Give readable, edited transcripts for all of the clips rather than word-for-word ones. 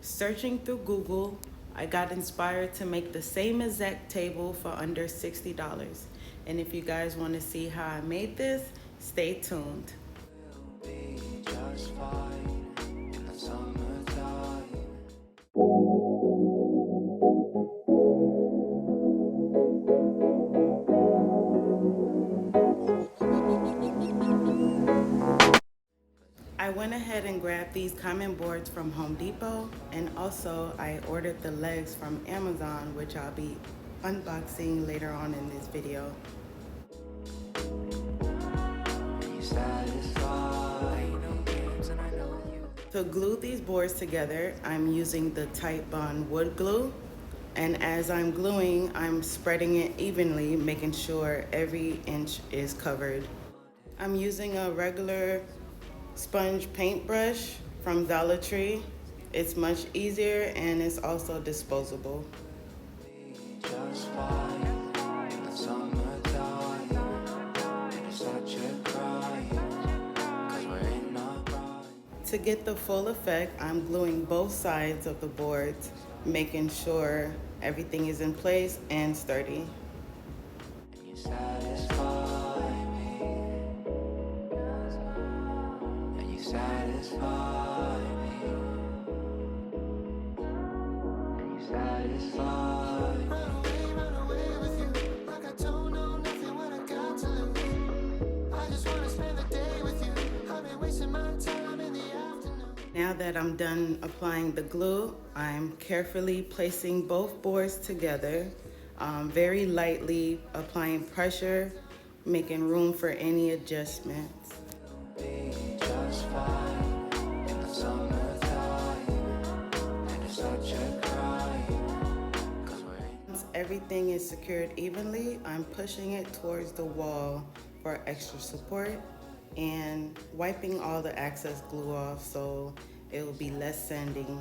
Searching through Google, I got inspired to make the same exact table for under $60. And if you guys want to see how I made this, stay tuned. I went ahead and grabbed these common boards from Home Depot, and also I ordered the legs from Amazon, which I'll be unboxing later on in this video. To glue these boards together, I'm using the Type Bond wood glue, and as I'm gluing, I'm spreading it evenly, making sure every inch is covered. I'm using a regular sponge paintbrush from 𝔹𝕌𝕊𝕬. It's much easier and it's also disposable. To get the full effect, I'm gluing both sides of the boards, making sure everything is in place and sturdy. Now that I'm done applying the glue, I'm carefully placing both boards together, very lightly applying pressure, making room for any adjustments. Once everything is secured evenly, I'm pushing it towards the wall for extra support and wiping all the excess glue off so it will be less sanding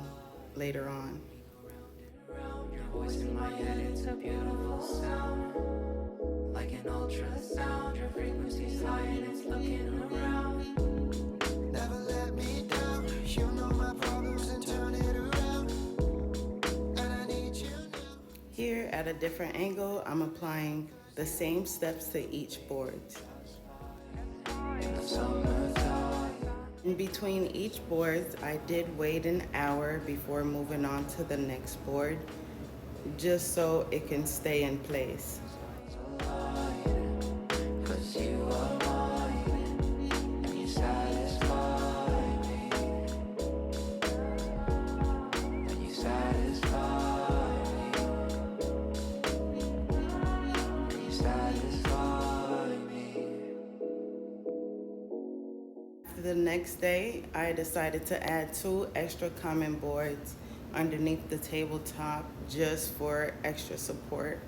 later on. Your voice in my head, it's a beautiful sound, like an ultrasound. Your frequency's high and it's looking around. Never let me down, you know my problems and turn it around, and I need you now. Here at a different angle, I'm applying the same steps to each board. In between each board, I did wait an hour before moving on to the next board, just so it can stay in place. The next day, I decided to add 2 extra common boards underneath the tabletop just for extra support.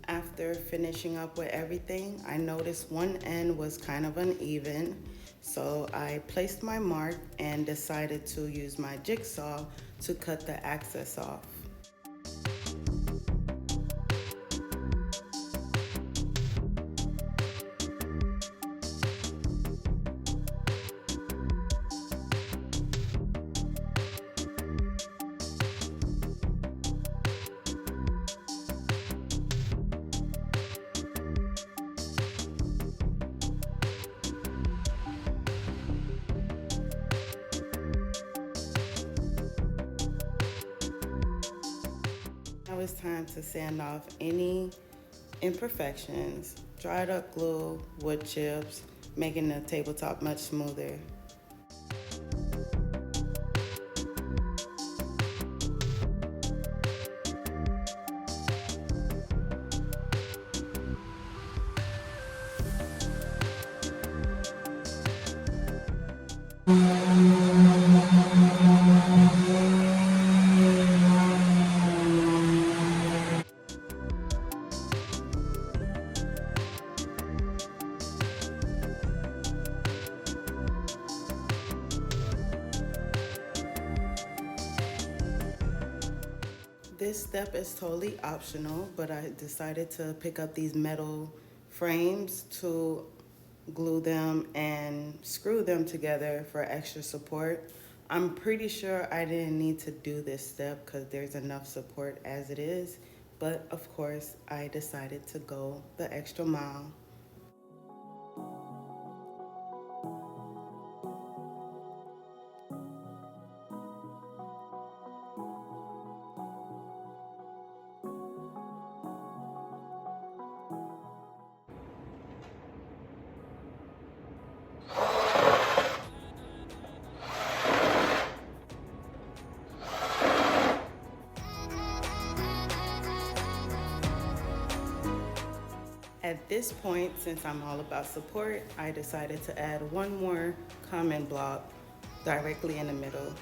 After finishing up with everything, I noticed one end was kind of uneven, so I placed my mark and decided to use my jigsaw to cut the excess off. it's time to sand off any imperfections. Dried up glue, wood chips, making the tabletop much smoother. This step is totally optional, but I decided to pick up these metal frames to glue them and screw them together for extra support. I'm pretty sure I didn't need to do this step because there's enough support as it is, but of course I decided to go the extra mile. At this point, since I'm all about support, I decided to add one more common block directly in the middle.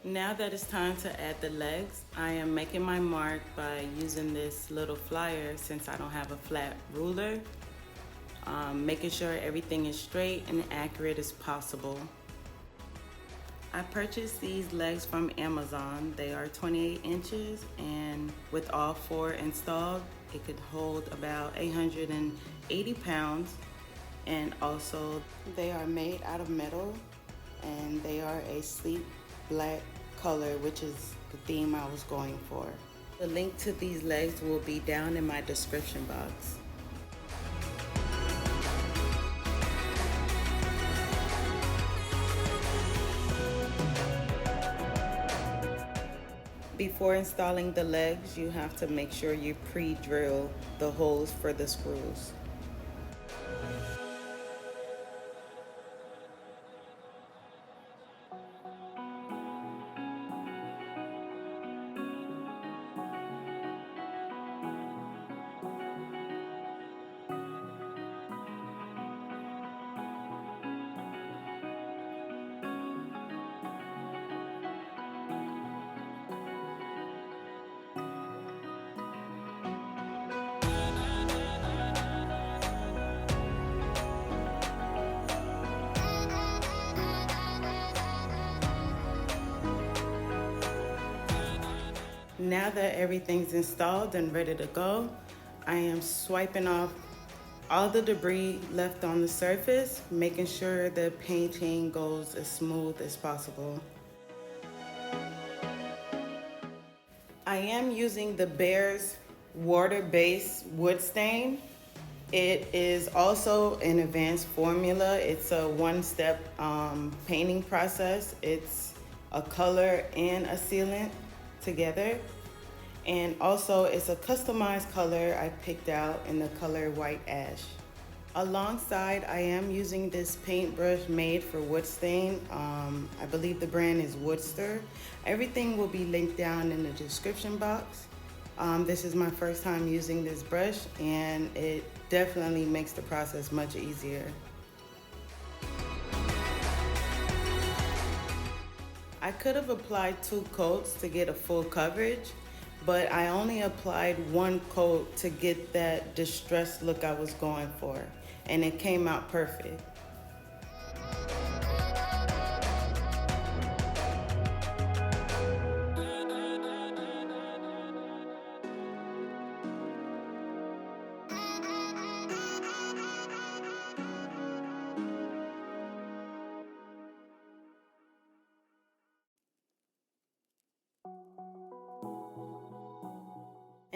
Now that it's time to add the legs, I am making my mark by using this little flyer since I don't have a flat ruler. Making sure everything is straight and accurate as possible. I purchased these legs from Amazon. They are 28 inches, and with all four installed, it could hold about 880 pounds. And also, they are made out of metal, and they are a sleek black color, which is the theme I was going for. The link to these legs will be down in my description box. Before installing the legs, you have to make sure you pre-drill the holes for the screws. Now that everything's installed and ready to go, I am swiping off all the debris left on the surface, making sure the painting goes as smooth as possible. I am using the Behr's water-based wood stain. It is also an advanced formula. It's a one-step painting process. It's a color and a sealant together. And also it's a customized color I picked out in the color white ash. Alongside, I am using this paintbrush made for wood stain. I believe the brand is Woodster. Everything will be linked down in the description box. This is my first time using this brush, and it definitely makes the process much easier. I could have applied 2 coats to get a full coverage, but I only applied 1 coat to get that distressed look I was going for, and it came out perfect.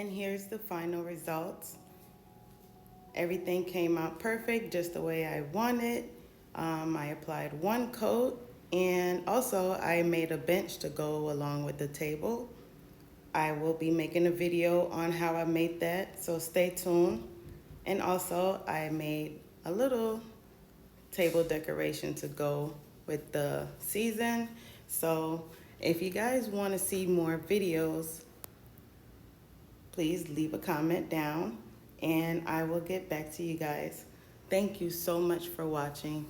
And here's the final results. Everything came out perfect, just the way I wanted. I applied one coat, and also I made a bench to go along with the table. I will be making a video on how I made that, so stay tuned. And also I made a little table decoration to go with the season. So if you guys want to see more videos, please leave a comment down and I will get back to you guys. Thank you so much for watching.